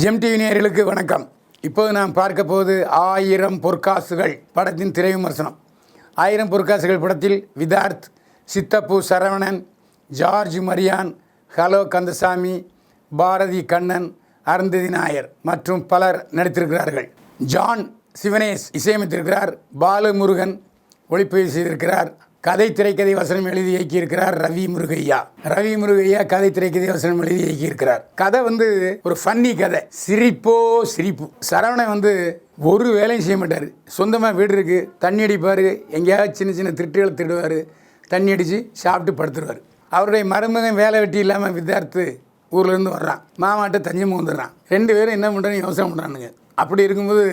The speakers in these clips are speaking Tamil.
எம்டிவி நேயர்களுக்கு வணக்கம். இப்போது நாம் பார்க்க போவது 1000 பொற்காசுகள் படத்தின் திரை விமர்சனம். 1000 பொற்காசுகள் படத்தில் விதார்த், சித்தப்பு சரவணன், ஜார்ஜ் மரியான், ஹலோ கந்தசாமி, பாரதி கண்ணன், அருந்ததி நாயர் மற்றும் பலர் நடித்திருக்கிறார்கள். ஜான் சிவனேஷ் இசையமைத்திருக்கிறார். பாலுமுருகன் ஒளிப்பதிவு செய்திருக்கிறார். கதை திரைக்கதை வசனம் எழுதி இயக்கியிருக்கிறார் ரவி முருகையா கதை திரைக்கதை வசனம் எழுதி இயக்கியிருக்கிறார். கதை ஒரு ஃபன்னி கதை, சிரிப்பு. சரவணன் ஒரு வேலையும் செய்ய மாட்டார். சொந்தமாக வீடு இருக்குது, தண்ணி அடிப்பார், எங்கேயாவது சின்ன சின்ன திருட்டுகளை திருடுவார், தண்ணி அடித்து சாப்பிட்டு படுத்துருவார். அவருடைய மருமகன் வேலை வெட்டி இல்லாமல் வித்தார்த்து ஊர்லேருந்து வர்றான், மாமாட்ட தஞ்சம் வந்துடுறான். 2 பேரும் என்ன பண்ணுறான்னு யோசனை பண்ணுறானுங்க. அப்படி இருக்கும்போது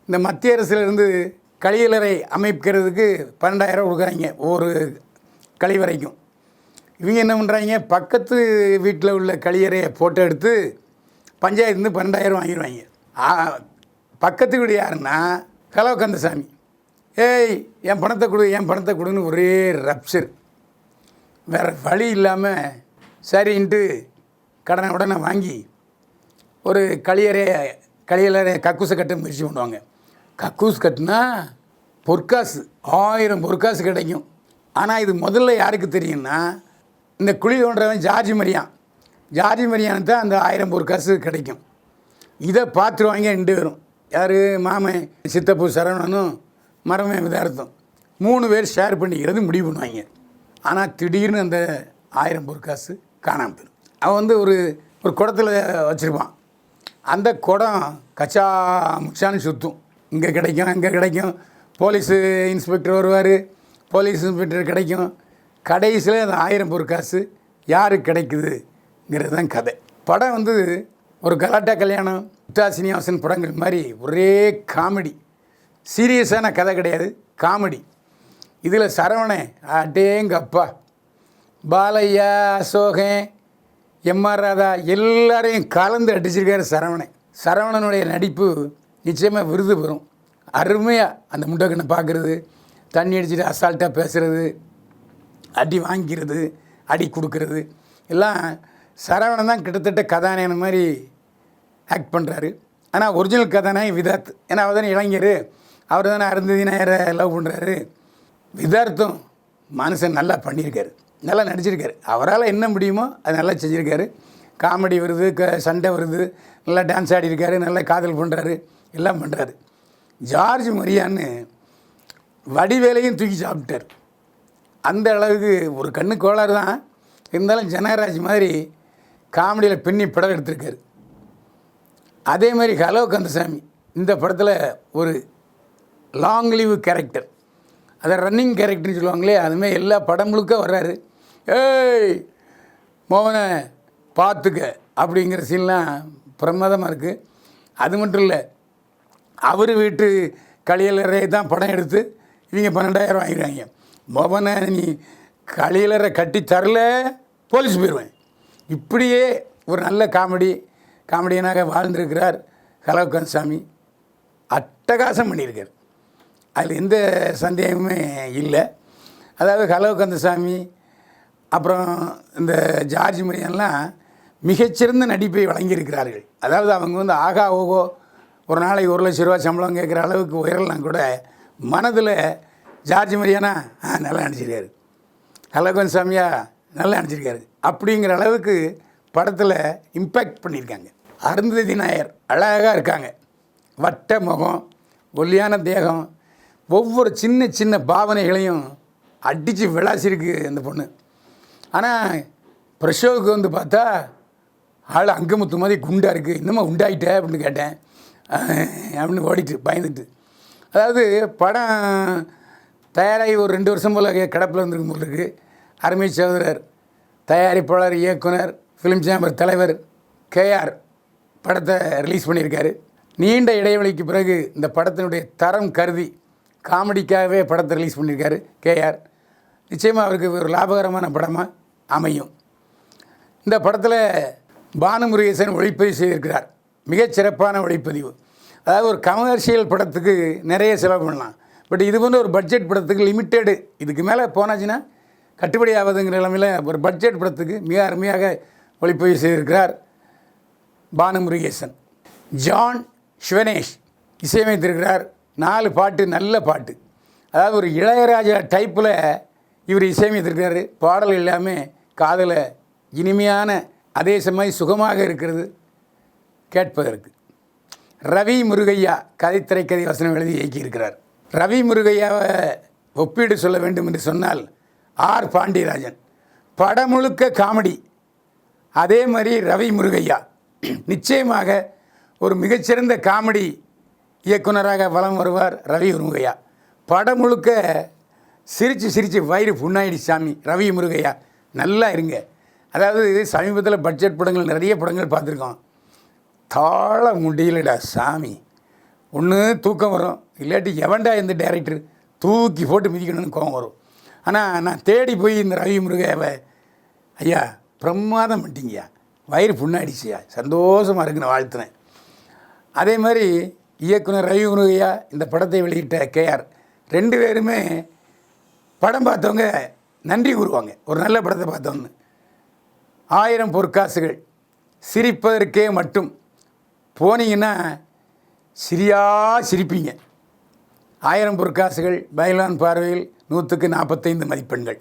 இந்த மத்திய அரசுலேருந்து கழிவறை அமைக்கிறதுக்கு 12,000 கொடுக்குறாங்க ஒரு கழிவறைக்கும். இவங்க என்ன பண்ணுறாங்க, பக்கத்து வீட்டில் உள்ள கழிவறையை ஃபோட்டோ எடுத்து பஞ்சாயத்துலேருந்து 12,000 வாங்கிடுவாங்க. பக்கத்து வீடு யாருன்னா ஹலோ கந்தசாமி, என் பணத்தை கொடுன்னு ஒரே ரப்சர். வேறு வழி இல்லாமல் சரின்ட்டு கடனை உடனே வாங்கி ஒரு கழிவறை கக்கூசை கட்ட முயற்சி பண்ணுவாங்க. கக்கூஸ் கட்டினா பொற்காசு 1000 பொற்காசு கிடைக்கும். ஆனால் இது முதல்ல யாருக்கு தெரியும்னா, இந்த குழி தோன்றவன் ஜார்ஜ் மரியானுக்கு தான் அந்த 1000 பொற்காசு கிடைக்கும். இதை பார்த்துருவாங்க 2 பேரும். யார், மாமன் சித்தப்பு சரவணனும் மரமன் விதார்த்தம் 3 பேர் ஷேர் பண்ணிக்கிறது முடிவு பண்ணுவாங்க. ஆனால் திடீர்னு அந்த 1000 பொற்காசு காணாமல் போயிடும். அவன் ஒரு குடத்தில் வச்சுருப்பான். அந்த குடம் கச்சா முச்சான்னு சுற்றும். இங்கே கிடைக்கும், அங்கே கிடைக்கும். போலீஸு இன்ஸ்பெக்டர் வருவார், போலீஸ் இன்ஸ்பெக்டர் கிடைக்கும். கடைசியில் அந்த 1000 பொற்காசு யாருக்கு கிடைக்குதுங்கிறது தான் கதை. படம் ஒரு கலாட்டா கல்யாணம், முத்தா சீனிவாசன் படங்கள் மாதிரி ஒரே காமெடி. சீரியஸான கதை கிடையாது, காமெடி. இதில் சரவணன் அடேங்கப்பா, பாலையா, அசோகன், எம்ஆர் ராதா எல்லாரையும் கலந்து அடிச்சிருக்காரு சரவணனுடைய நடிப்பு நிச்சயமாக விருது பெறும். அருமையாக அந்த முட்டைக்கண்ணை பார்க்குறது, தண்ணி அடிச்சுட்டு அசால்ட்டாக பேசுகிறது, அடி வாங்கிக்கிறது, அடி கொடுக்கறது எல்லாம் சரவணன் தான் கிட்டத்தட்ட கதாநாயகன் மாதிரி ஆக்ட் பண்ணுறாரு. ஆனால் ஒரிஜினல் கதாநாயகன் விதார்த். ஏன்னா அவர் தானே இளைஞர், அவர் தானே அருந்ததி நாயரை லவ் பண்ணுறாரு. விதார்த்தும் மனுஷன் நல்லா பண்ணியிருக்காரு, நல்லா நடிச்சிருக்காரு. அவரால் என்ன முடியுமோ அது நல்லா செஞ்சுருக்காரு. காமெடி வருது, சண்டை வருது, நல்லா டான்ஸ் ஆடிருக்காரு, நல்லா காதல் பண்ணுறாரு, எல்லாம் பண்ணுறாரு. ஜார்ஜ் மரியான்னு வடிவேலையும் தூக்கி சாப்பிட்டார். அந்த அளவுக்கு ஒரு கண்ணு கோளாறு தான் இருந்தாலும் ஜனகராஜ் மாதிரி காமெடியில் பின்னி படம் எடுத்திருக்காரு. அதே மாதிரி ஹலோ கந்தசாமி இந்த படத்தில் ஒரு லாங் லீவ் கேரக்டர், அதை ரன்னிங் கேரக்டர்னு சொல்லுவாங்களே, அதுமாதிரி எல்லா படம் முழுக்க வர்றாரு. மோகனை பார்த்துக்க அப்படிங்கிற சீன்லாம் பிரமாதமாக இருக்குது. அது மட்டும் இல்லை, அவர் வீட்டு கழிவறை தான் படம் எடுத்து இவங்க 12,000 வாங்கிடுவாங்க. மோகனை நீ கழிவறை கட்டி தரல போலீஸ் போயிடுவேன். இப்படியே ஒரு நல்ல காமெடியனாக வாழ்ந்திருக்கிறார் ஹலோ கந்தசாமி. அட்டகாசம் பண்ணியிருக்கார், அதில் எந்த சந்தேகமே இல்லை. அதாவது ஹலோ கந்தசாமி அப்புறம் இந்த ஜார்ஜ் மரியான்லாம் மிகச்சிறந்த நடிப்பை வழங்கியிருக்கிறார்கள். அதாவது அவங்க ஆகா ஓகோ ஒரு நாளைக்கு 1,00,000 ரூபா சம்பளம் கேட்குற அளவுக்கு உயரலாம் கூட மனதில் ஜார்ஜ் மரியானா நல்லா நடிச்சிருக்காரு, ஹலோ கந்தசாமியா நல்லா நடிச்சிருக்காரு அப்படிங்கிற அளவுக்கு படத்தில் இம்பேக்ட் பண்ணியிருக்காங்க. அருந்ததி நாயர் அழகாக இருக்காங்க, வட்ட முகம், ஒல்லியான தேகம், ஒவ்வொரு சின்ன சின்ன பாவனைகளையும் அடித்து விளாசிருக்கு அந்த பொண்ணு. ஆனால் பிரஷோவுக்கு பார்த்தா ஆள் அங்கமுத்து மாதிரி குண்டாக இருக்குது. இன்னமும் உண்டாயிட்ட அப்படின்னு கேட்டேன் அப்படின்னு ஓடிட்டு பயந்துட்டு. அதாவது படம் தயாராகி ஒரு 2 வருஷம் போல் கிடப்பில் வந்துருக்கும் போல் இருக்குது. அருமை சகோதரர் தயாரிப்பாளர், இயக்குனர், ஃபிலிம் சேம்பர் தலைவர் KR படத்தை ரிலீஸ் பண்ணியிருக்காரு. நீண்ட இடைவெளிக்கு பிறகு இந்த படத்தினுடைய தரம் கருதி காமெடிக்காகவே படத்தை ரிலீஸ் பண்ணியிருக்காரு KR. நிச்சயமாக அவருக்கு ஒரு லாபகரமான படமாக அமையும். இந்த படத்தில் பானுமுருகேசன் ஒளிப்பதிவு செய்திருக்கிறார். மிகச்சிறப்பான ஒளிப்பதிவு. அதாவது ஒரு கமர்ஷியல் படத்துக்கு நிறைய செலவு பண்ணலாம், பட் இது ஒரு பட்ஜெட் படத்துக்கு லிமிட்டெடு, இதுக்கு மேலே போனாச்சுன்னா கட்டுப்படி ஆகுதுங்கிற நிலைமையில் ஒரு பட்ஜெட் படத்துக்கு மிக அருமையாக ஒளிப்பதிவு செய்திருக்கிறார் பானுமுருகேசன். ஜான் ஷ்வனேஷ் இசையமைத்திருக்கிறார். 4 பாட்டு, நல்ல பாட்டு. அதாவது ஒரு இளையராஜா டைப்பில் இவர் இசையமைத்திருக்கிறார். பாடல் எல்லாமே காதில் இனிமையான, அதே சமயம் சுகமாக இருக்கிறது கேட்பதற்கு. ரவி முருகையா கதை, திரைக்கதை, வசனம் எழுதி இயக்கியிருக்கிறார். ரவி முருகையாவை ஒப்பீடு சொல்ல வேண்டும் என்று சொன்னால் ஆர் பாண்டியராஜன். படம் முழுக்க காமெடி. அதே மாதிரி ரவி முருகையா நிச்சயமாக ஒரு மிகச்சிறந்த காமெடி இயக்குனராக வலம் வருவார். ரவி முருகையா படம் முழுக்க சிரித்து சிரித்து வயிறு புண்ணாயிடுச்சு சாமி. ரவி முருகையா நல்லா இருங்க. அதாவது சமீபத்தில் பட்ஜெட் படங்கள் நிறைய படங்கள் பார்த்துருக்கோம். தாழ முடியலடா சாமி. ஒன்று தூக்கம் வரும், இல்லாட்டி எவன்டா இந்த டைரக்டர் தூக்கி போட்டு மிதிக்கணும்னு கோவம் வரும். ஆனால் நான் தேடி போய் இந்த ரவி முருகையாவை, ஐயா பிரமாதம் பண்ணிட்டீங்கய்யா, வயிறு புண்ணாடிச்சியா, சந்தோஷமாக இருக்குன்னு வாழ்த்துனேன். அதே மாதிரி இயக்குனர் ரவி முருகையா இந்த படத்தை வெளியிட்ட கேஆர் 2 பேருமே படம் பார்த்தவங்க நன்றி கூறுவாங்க. ஒரு நல்ல படத்தை பார்த்தவங்க. 1000 பொற்காசுகள் சிரிப்பதற்கே மட்டும் போனீங்கன்னா சிரிப்பீங்க. 1000 பொற்காசுகள் பைலான் பார்வையில் 100க்கு 45 மதிப்பெண்கள்.